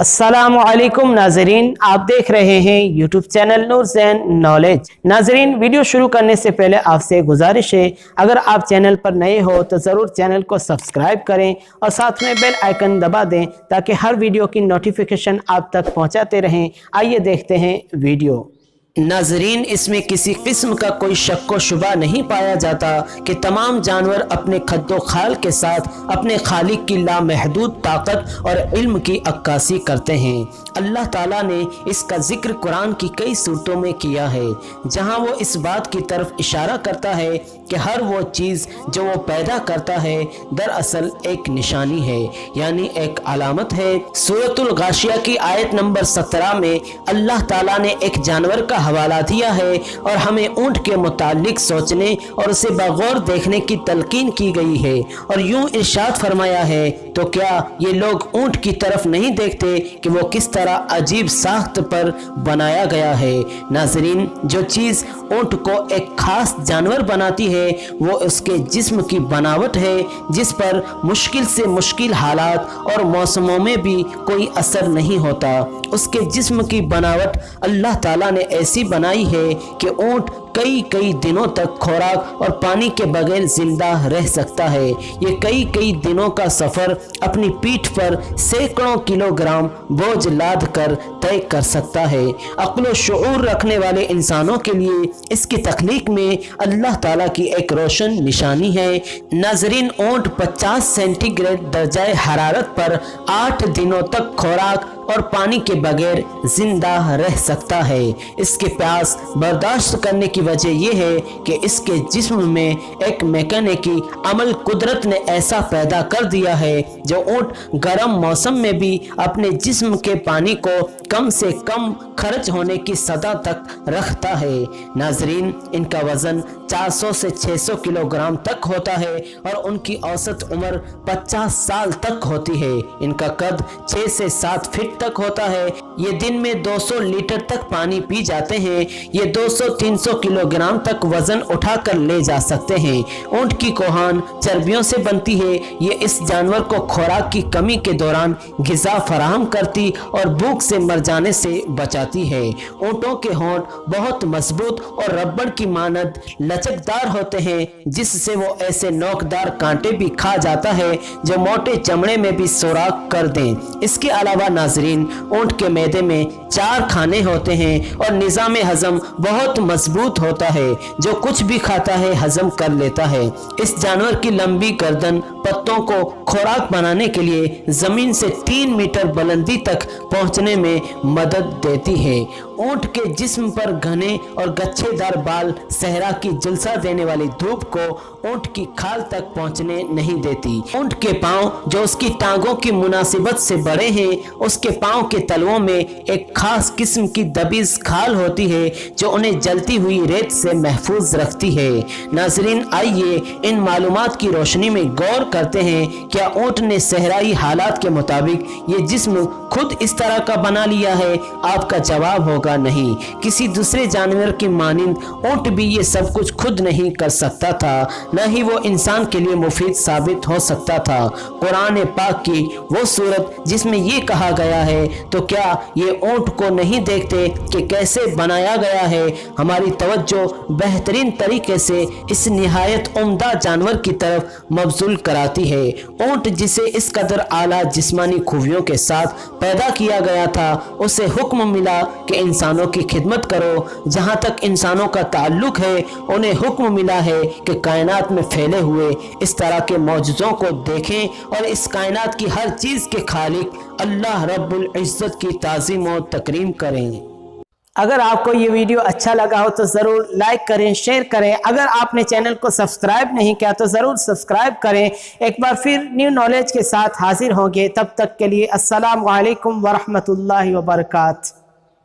अस्सलामु अलैकुम नाजरीन, आप देख रहे हैं यूट्यूब चैनल नूर ज़ैन नॉलेज। नाजरीन, वीडियो शुरू करने से पहले आपसे गुजारिश है, अगर आप चैनल पर नए हो तो ज़रूर चैनल को सब्सक्राइब करें और साथ में बेल आइकन दबा दें ताकि हर वीडियो की नोटिफिकेशन आप तक पहुंचाते रहें। आइए देखते हैं वीडियो। नाजरीन, इसमें किसी किस्म का कोई शक व शुबा नहीं पाया जाता कि तमाम जानवर अपने खद्दो खाल के साथ अपने खालिक की लामहदूद ताकत और इल्म की अक्कासी करते हैं। अल्लाह ताला ने इसका जिक्र कुरान की कई सूरतों में किया है, जहां वो इस बात की तरफ इशारा करता है कि हर वो चीज़ जो वो पैदा करता है दरअसल एक निशानी है, यानी एक अलामत है। सूरतुल गाशिया की आयत नंबर 17 में अल्लाह ताला ने एक जानवर का हवाला दिया है और हमें ऊंट के मुतालिक सोचने और उसे बगौर देखने की तलकीन की गई है और यूं इरशाद फरमाया है, तो क्या ये लोग ऊंट की तरफ नहीं देखते कि वो किस तरह अजीब साख्त पर बनाया गया है। नाजरीन, जो चीज़ ऊंट को एक खास जानवर बनाती है वो उसके जिस्म की बनावट है, जिस पर मुश्किल से मुश्किल हालात और मौसमों में भी कोई असर नहीं होता। उसके जिस्म की बनावट अल्लाह ताला ने ऐसी बनाई है कि ऊंट कई दिनों तक खुराक और पानी के बगैर जिंदा रह सकता है। ये कई दिनों का सफ़र अपनी पीठ पर सैकड़ों किलोग्राम बोझ लाद कर तय कर सकता है। अक्ल शऊर रखने वाले इंसानों के लिए इसकी तख्लीक में अल्लाह ताला की एक रोशन निशानी है। नाजरीन, ऊंट 50 सेंटीग्रेड दर्जाए हरारत पर 8 दिनों तक खुराक और पानी के बगैर जिंदा रह सकता है। इसके प्यास बर्दाश्त करने की वजह यह है कि इसके जिस्म में एक मैकेनिकी अमल कुदरत ने ऐसा पैदा कर दिया है जो ऊंट गर्म मौसम में भी अपने जिस्म के पानी को कम से कम खर्च होने की सतह तक रखता है। नाजरीन, इनका वजन 400 से 600 किलोग्राम तक होता है और उनकी औसत उम्र 50 साल तक होती है। इनका कद 6 से 7 फीट तक होता है। ये दिन में 200 लीटर तक पानी पी जाते हैं। ये 200-300 किलोग्राम तक वजन उठाकर ले जा सकते हैं। ऊंट की कोहान चर्बियों से बनती है। ये इस जानवर को खुराक की कमी के दौरान गिज़ा फराहम करती और भूख से मर जाने से बचाती है। ऊंटों के होंठ बहुत मजबूत और रबड़ की मानद लचकदार होते हैं, जिससे वो ऐसे नोकदार कांटे भी खा जाता है जो मोटे चमड़े में भी सुराख कर दें। इसके अलावा नाजरीन, ऊंट के मैदे में 4 खाने होते हैं और निज़ाम हजम बहुत मजबूत होता है, जो कुछ भी खाता है हजम कर लेता है। इस जानवर की लंबी गर्दन पत्तों को खुराक बनाने के लिए जमीन से 3 मीटर बुलंदी तक पहुंचने में मदद देती है। ऊंट के जिस्म पर घने और गच्छेदार बाल सहरा की झुलसा देने वाली धूप को ऊंट की खाल तक पहुंचने नहीं देती। ऊंट के पांव जो उसकी टांगों की मुनासिबत से बड़े हैं, उसके पांव के तलवों में एक खास किस्म की दबीज खाल होती है जो उन्हें जलती हुई रेत से महफूज रखती है। नाजरीन, आइए इन मालूमात की रोशनी में गौर करते हैं, क्या ऊंट ने सहराई हालात के मुताबिक ये जिस्म खुद इस तरह का बना लिया है? आपका जवाब होगा नहीं। किसी दूसरे जानवर की मानिंद ऊंट भी ये सब कुछ खुद नहीं कर सकता था, न ही वो इंसान के लिए मुफीद साबित हो सकता था। कुरान पाक की वो सूरत जिसमें ये कहा गया है, तो क्या ये ऊंट को नहीं देखते कि कैसे बनाया गया है? हमारी तवज्जो बेहतरीन तरीके से इस निहायत उम्दा जानवर की तरफ मबजूल कराती है। ऊंट जिसे इस कदर आला जिस्मानी खूबियों के साथ पैदा किया गया था, उसे हुक्म मिला कि इंसानों की खिदमत करो। जहाँ तक इंसानों का ताल्लुक है, उन्हें हुक्म मिला है कि कायनात में फैले हुए इस तरह के मौजूदों को देखें और इस कायनात की हर चीज़ के खालिक अल्लाह रब्बुल इज़्ज़त की ताज़ीम और तकरीम करें। अगर आपको ये वीडियो अच्छा लगा हो तो ज़रूर लाइक करें, शेयर करें। अगर आपने चैनल को सब्सक्राइब नहीं किया तो ज़रूर सब्सक्राइब करें। एक बार फिर न्यू नॉलेज के साथ हाजिर होंगे, तब तक के लिए अस्सलामु अलैकुम वरहमतुल्लाहि वबरकातुहू।